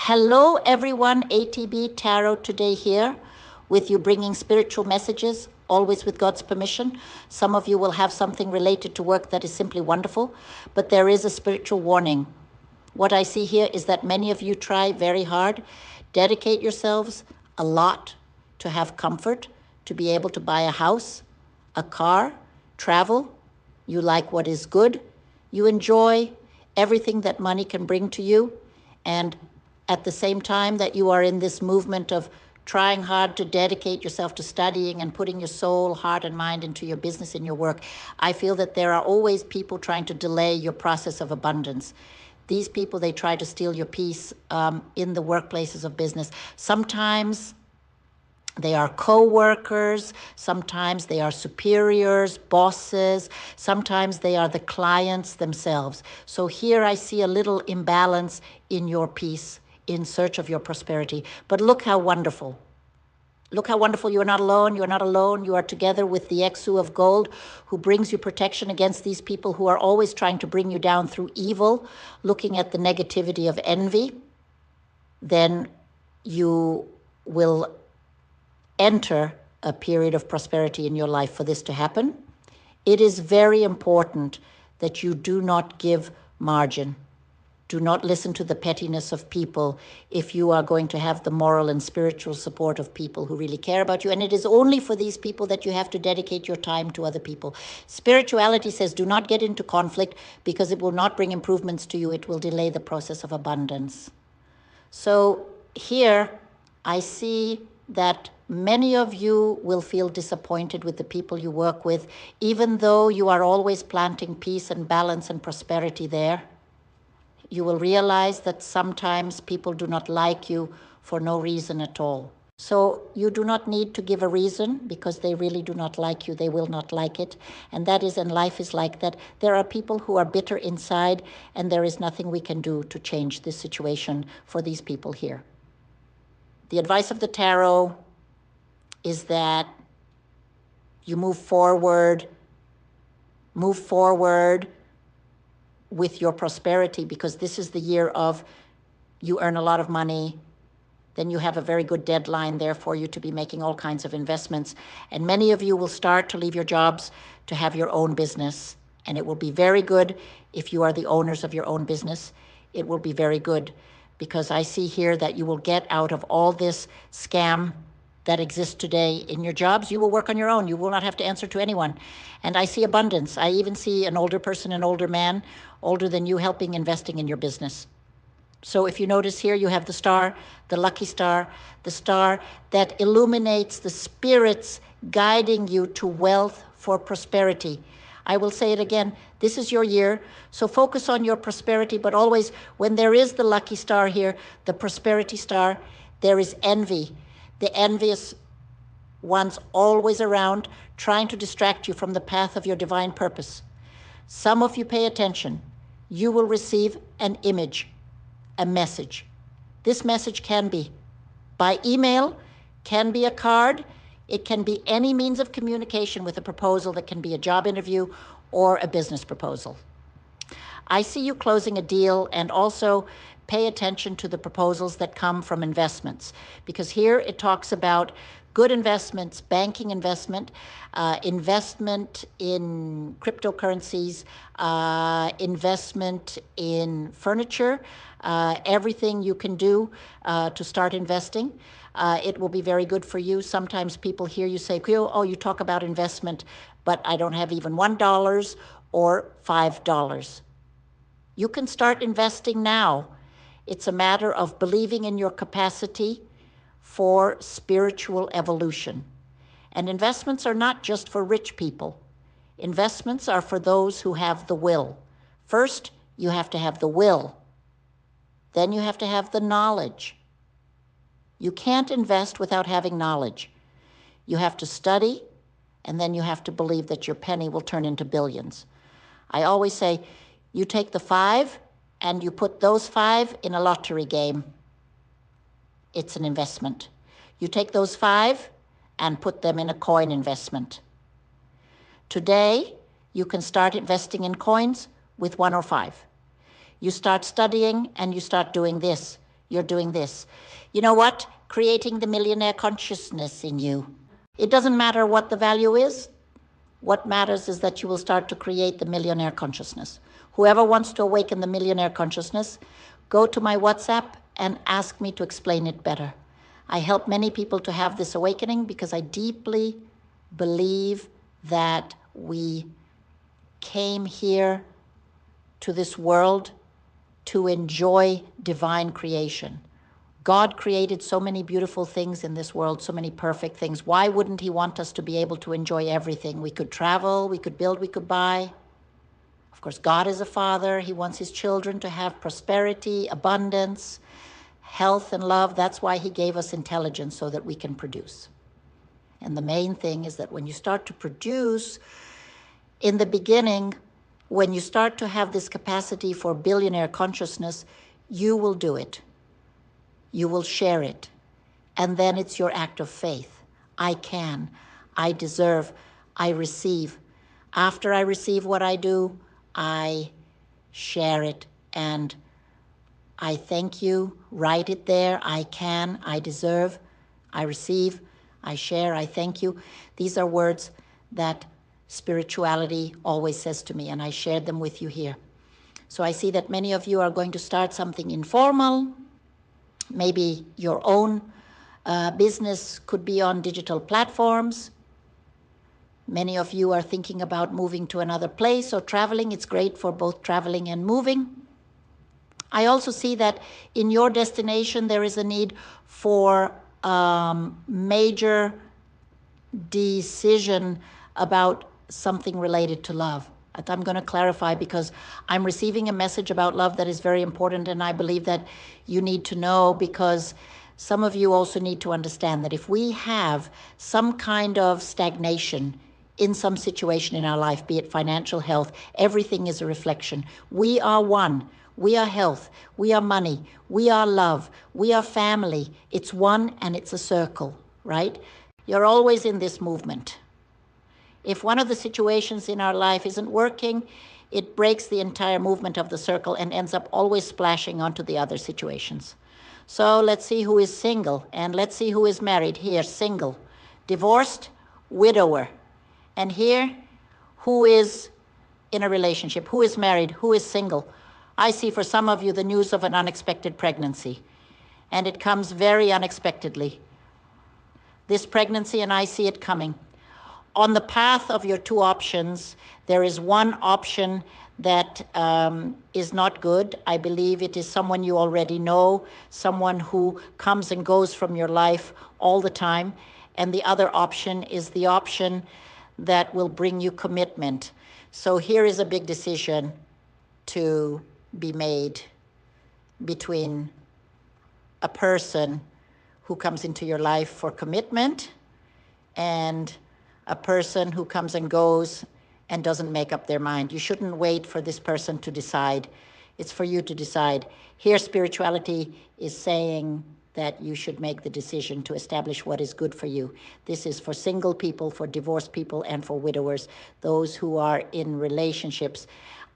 Hello, everyone. ATB Tarot today here with you, bringing spiritual messages, always with God's permission. Some of you will have something related to work that is simply wonderful, but there is a spiritual warning. What I see here is that many of you try very hard, dedicate yourselves a lot to have comfort, to be able to buy a house, a car, travel. You like what is good. You enjoy everything that money can bring to you. And at the same time that you are in this movement of trying hard to dedicate yourself to studying and putting your soul, heart, and mind into your business and your work, I feel that there are always people trying to delay your process of abundance. These people, they try to steal your peace in the workplaces of business. Sometimes they are co-workers, sometimes they are superiors, bosses, sometimes they are the clients themselves. So here I see a little imbalance in your peace, in search of your prosperity. But look how wonderful. Look how wonderful. You are not alone. You are not alone. You are together with the Exu of Gold, who brings you protection against these people who are always trying to bring you down through evil, looking at the negativity of envy. Then you will enter a period of prosperity in your life for this to happen. It is very important that you do not give margin. Do not listen to the pettiness of people if you are going to have the moral and spiritual support of people who really care about you. And it is only for these people that you have to dedicate your time to other people. Spirituality says do not get into conflict because it will not bring improvements to you. It will delay the process of abundance. So here I see that many of you will feel disappointed with the people you work with, even though you are always planting peace and balance and prosperity there. You will realize that sometimes people do not like you for no reason at all. So you do not need to give a reason because they really do not like you. They will not like it. And that is, and life is like that. There are people who are bitter inside, and there is nothing we can do to change this situation for these people here. The advice of the tarot is that you move forward with your prosperity, because this is the year of you earn a lot of money, then you have a very good deadline there for you to be making all kinds of investments. And many of you will start to leave your jobs to have your own business. And it will be very good if you are the owners of your own business. It will be very good because I see here that you will get out of all this scam that exists today in your jobs. You will work on your own. You will not have to answer to anyone. And I see abundance. I even see an older person, an older man, older than you, helping investing in your business. So if you notice here, you have the star, the lucky star, the star that illuminates the spirits guiding you to wealth for prosperity. I will say it again, this is your year, so focus on your prosperity, but always when there is the lucky star here, the prosperity star, there is envy. The envious ones always around, trying to distract you from the path of your divine purpose. Some of you pay attention. You will receive an image, a message. This message can be by email, can be a card, it can be any means of communication with a proposal that can be a job interview or a business proposal. I see you closing a deal, and also pay attention to the proposals that come from investments, because here it talks about good investments, banking investment, investment in cryptocurrencies, investment in furniture, everything you can do to start investing. It will be very good for you. Sometimes people hear you say, oh, you talk about investment, but I don't have even $1 or $5. You can start investing now. It's a matter of believing in your capacity for spiritual evolution. And investments are not just for rich people. Investments are for those who have the will. First, you have to have the will. Then you have to have the knowledge. You can't invest without having knowledge. You have to study, and then you have to believe that your penny will turn into billions. I always say, you take the 5 and you put those 5 in a lottery game. It's an investment. You take those 5 and put them in a coin investment. Today, you can start investing in coins with 1 or 5. You start studying and you start doing this. you're doing this. You know what? Creating the millionaire consciousness in you. It doesn't matter what the value is. What matters is that you will start to create the millionaire consciousness. Whoever wants to awaken the millionaire consciousness, go to my WhatsApp and ask me to explain it better. I help many people to have this awakening because I deeply believe that we came here to this world to enjoy divine creation. God created so many beautiful things in this world, so many perfect things. Why wouldn't he want us to be able to enjoy everything? We could travel, we could build, we could buy. Of course, God is a father. He wants his children to have prosperity, abundance, health, and love. That's why he gave us intelligence, so that we can produce. And the main thing is that when you start to produce, in the beginning, when you start to have this capacity for billionaire consciousness, you will do it. You will share it. And then it's your act of faith. I can, I deserve, I receive. After I receive what I do, I share it and I thank you. Write it there. I can, I deserve, I receive, I share, I thank you. These are words that spirituality always says to me, and I shared them with you here. So I see that many of you are going to start something informal. Maybe your own business could be on digital platforms. Many of you are thinking about moving to another place or traveling. It's great for both traveling and moving. I also see that in your destination there is a need for major decision about something related to love. I'm going to clarify because I'm receiving a message about love that is very important, and I believe that you need to know, because some of you also need to understand that if we have some kind of stagnation in some situation in our life, be it financial, health, everything is a reflection. We are one. We are health. We are money. We are love. We are family. It's one and it's a circle, right? You're always in this movement. If one of the situations in our life isn't working, it breaks the entire movement of the circle and ends up always splashing onto the other situations. So let's see who is single, and let's see who is married. Here, single. Divorced, widower. And here, who is in a relationship? Who is married? Who is single? I see for some of you the news of an unexpected pregnancy, and it comes very unexpectedly. This pregnancy, and I see it coming. On the path of your two options, there is one option that is not good. I believe it is someone you already know, someone who comes and goes from your life all the time. And the other option is the option that will bring you commitment. So here is a big decision to be made between a person who comes into your life for commitment and a person who comes and goes and doesn't make up their mind. You shouldn't wait for this person to decide. It's for you to decide. Here, spirituality is saying that you should make the decision to establish what is good for you. This is for single people, for divorced people, and for widowers, those who are in relationships.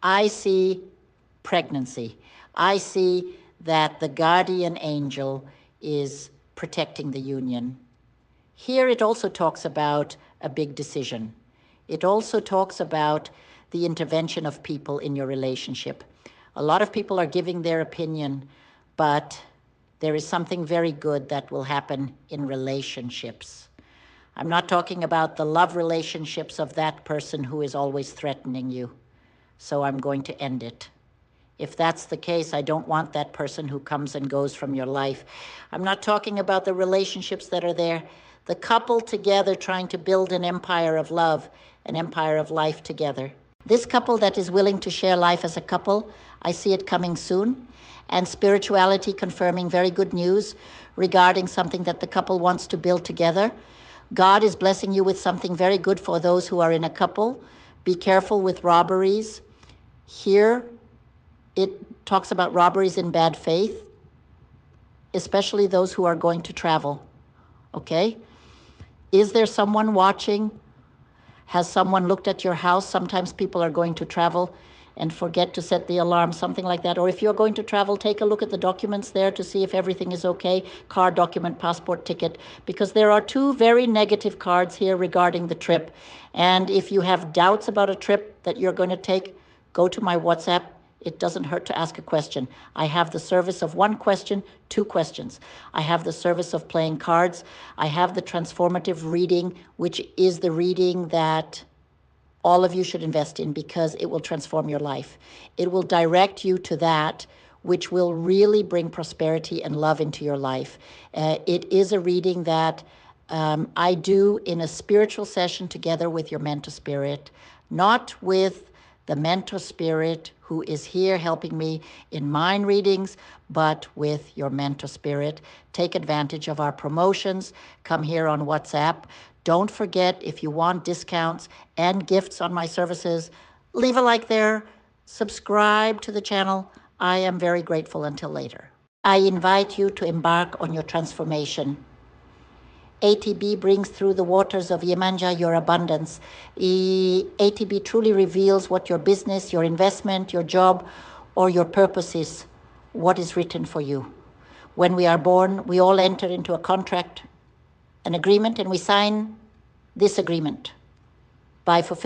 I see pregnancy. I see that the guardian angel is protecting the union. Here it also talks about a big decision. It also talks about the intervention of people in your relationship. A lot of people are giving their opinion, but there is something very good that will happen in relationships. I'm not talking about the love relationships of that person who is always threatening you, so I'm going to end it. If that's the case, I don't want that person who comes and goes from your life. I'm not talking about the relationships that are there. The couple together trying to build an empire of love, an empire of life together. This couple that is willing to share life as a couple, I see it coming soon. And spirituality confirming very good news regarding something that the couple wants to build together. God is blessing you with something very good for those who are in a couple. Be careful with robberies. Here, it talks about robberies in bad faith, especially those who are going to travel. Okay? Is there someone watching? Has someone looked at your house? Sometimes people are going to travel and forget to set the alarm, something like that. Or if you're going to travel, take a look at the documents there to see if everything is okay, car document, passport, ticket, because there are two very negative cards here regarding the trip. And if you have doubts about a trip that you're going to take, go to my WhatsApp. It doesn't hurt to ask a question. I have the service of one question, two questions. I have the service of playing cards. I have the transformative reading, which is the reading that all of you should invest in because it will transform your life. It will direct you to that which will really bring prosperity and love into your life. It is a reading that I do in a spiritual session together with your mentor spirit, not with the mentor spirit who is here helping me in mind readings, but with your mentor spirit. Take advantage of our promotions. Come here on WhatsApp. Don't forget, if you want discounts and gifts on my services, leave a like there, subscribe to the channel. I am very grateful. Until later. I invite you to embark on your transformation. ATB brings through the waters of Yemanja your abundance. ATB truly reveals what your business, your investment, your job, or your purpose is, what is written for you. When we are born, we all enter into a contract, an agreement, and we sign this agreement by fulfilling